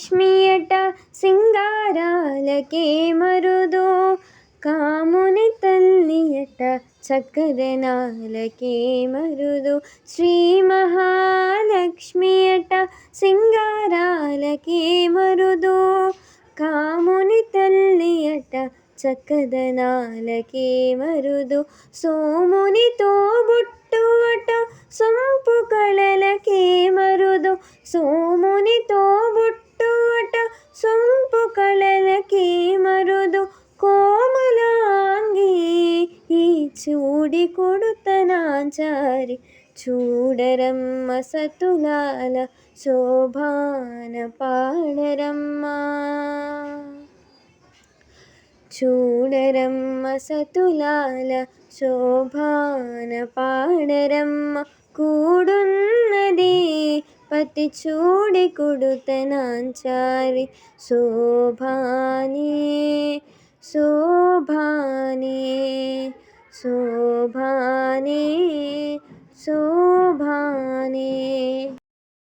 లక్ష్మియట సింగారాలకే మరుదో, కాముని తల్లియట చక్కదనాలకే మరుదో. శ్రీ మహాలక్ష్మియట సింగారాలకే మరుదో, కాముని తల్లియట చక్కదనాలకే మరుదో. సోమునితో బుట్టువట సొంపు కళలకే మరుదో, సోమునితో బుట్టువట సొంపు కళలకే మరుదో. కోమలాంగి ఈ చూడి కొడుతనాచారి, చూడరమ్మ సతులాల శోభాన పాడరమ్మా. చూడరమ్మ సతులాల శోభాన పాడరమ్మ, కూడున్నది పతి చూడి కొడుతనాచారి. శోభానే శోభానే శోభానే శోభానే.